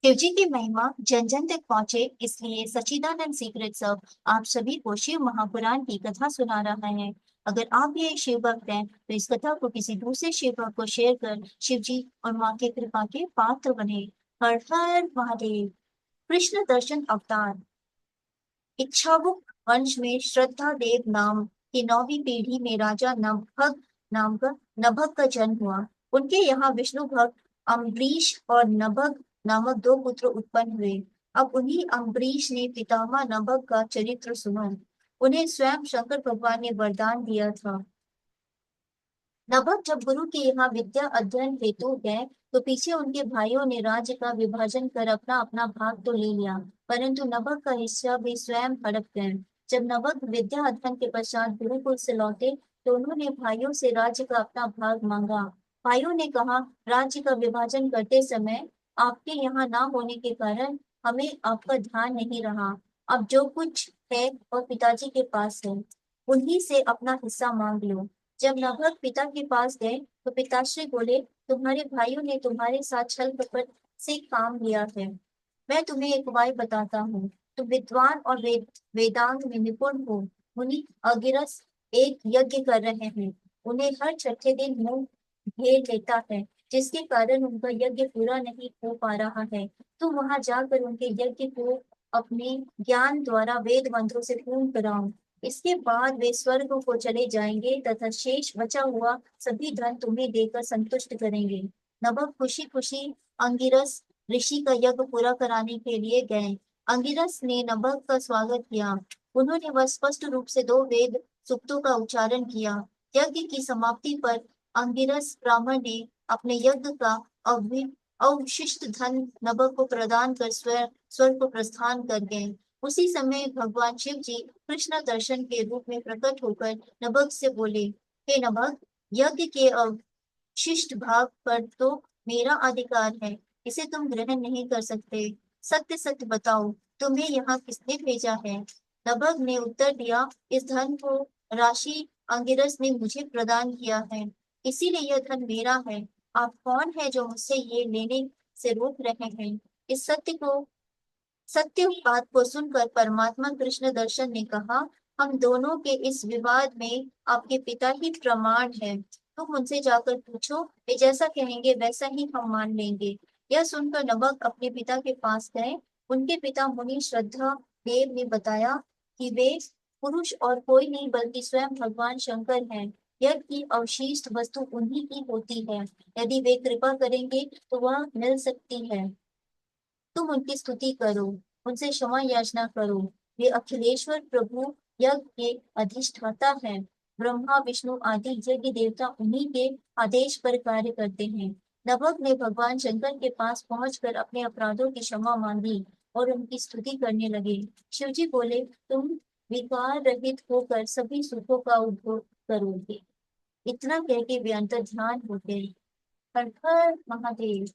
शिव जी की महिमा जन जन तक पहुंचे, इसलिए सच्चिदानंद सीक्रेट सब आप सभी को शिव महापुराण की कथा सुना रहा है। अगर आप भी एक शिव भक्त हैं, तो इस कथा को किसी दूसरे शिव भक्त को शेयर कर शिव जी और माँ के कृपा के पात्र बने। हर हर महादेव। कृष्ण दर्शन अवतार। इक्ष्वाकुक वंश में श्रद्धा देव नाम की 9वीं पीढ़ी में राजा नभग का जन्म हुआ। उनके यहाँ विष्णु भक्त अम्बरीश और नभग नामक दो पुत्र उत्पन्न हुए। अब उन्हीं अम्बरीश ने पितामह नभग का चरित्र सुना। उन्हें स्वयं शंकर भगवान ने वरदान दिया था। नभग जब गुरु के यहाँ विद्या अध्ययन हेतु गए, तो पीछे उनके भाइयों ने राज्य का विभाजन कर अपना अपना भाग तो ले लिया, परंतु नभग का हिस्सा भी स्वयं हड़प गए। जब नभग विद्या अध्ययन के पश्चात गुरुकुल से लौटे, तो उन्होंने भाइयों से राज्य का अपना भाग मांगा। भाइयों ने कहा, राज्य का विभाजन करते समय आपके यहाँ ना होने के कारण हमें आपका ध्यान नहीं रहा। अब जो कुछ है और पिताजी के पास है, उन्हीं से अपना हिस्सा मांग लो। जब नभग पिता के पास गए, तो पिताश्री बोले, तुम्हारे भाइयों ने तुम्हारे साथ छल कपट से काम लिया है। मैं तुम्हें एक उपाय बताता हूँ। तुम विद्वान और वेदांत में निपुण हो। मुनि अगिरस एक यज्ञ कर रहे हैं। उन्हें हर छठे दिन मुंह घेर लेता है, जिसके कारण उनका यज्ञ पूरा नहीं हो पा रहा है। तुम वहां जाकर उनके यज्ञ को अपने ज्ञान द्वारा वेद मंत्रों से पूर्ण कराओ। इसके बाद वे स्वर्ग को चले जाएंगे तथा शेष बचा हुआ सभी धन तुम्हें देकर संतुष्ट करेंगे। नभग खुशी खुशी अंगिरस ऋषि का यज्ञ पूरा कराने के लिए गए। अंगिरस ने नभग का स्वागत किया। उन्होंने वह स्पष्ट रूप से दो वेद सूक्तों का उच्चारण किया। यज्ञ की समाप्ति पर अंगिरस ब्राह्मण ने अपने यज्ञ का अवशिष्ट धन नभग को प्रदान कर स्वर्ग को प्रस्थान कर गए। उसी समय भगवान शिव जी कृष्ण दर्शन के रूप में प्रकट होकर नभग से बोले, हे नभग, यज्ञ के अवशिष्ट भाग पर तो मेरा अधिकार है, इसे तुम ग्रहण नहीं कर सकते। सत्य सत्य बताओ, तुम्हें यहाँ किसने भेजा है? नभग ने उत्तर दिया, इस धन को राशि अंगिरस ने मुझे प्रदान किया है, इसीलिए यह धन मेरा है। आप कौन है जो मुझसे ये लेने से रोक रहे हैं? इस सत्य बात को सुनकर परमात्मा कृष्ण दर्शन ने कहा, हम दोनों के इस विवाद में आपके पिता ही प्रमाण है। तुम उनसे जाकर पूछो, वे जैसा कहेंगे वैसा ही हम मान लेंगे। यह सुनकर नभग अपने पिता के पास गए। उनके पिता मुनि श्रद्धा देव ने बताया कि वे पुरुष और कोई नहीं बल्कि स्वयं भगवान शंकर हैं। यज्ञ की अवशिष्ट वस्तु उन्हीं की होती है। यदि वे कृपा करेंगे तो वह मिल सकती है। तुम उनकी स्तुति करो, उनसे क्षमा याचना करो। वे अखिलेश्वर प्रभु यज्ञ के अधिष्ठाता हैं। ब्रह्मा विष्णु आदि यज्ञ देवता उन्हीं के आदेश पर कार्य करते हैं। नभग ने भगवान शंकर के पास पहुंचकर अपने अपराधों की क्षमा मांगी और उनकी स्तुति करने लगे। शिवजी बोले, तुम विकार रहित होकर सभी सुखों का उपभोग करोगे। इतना कह के वे अंतर ध्यान हो गए। हर हर महादेव।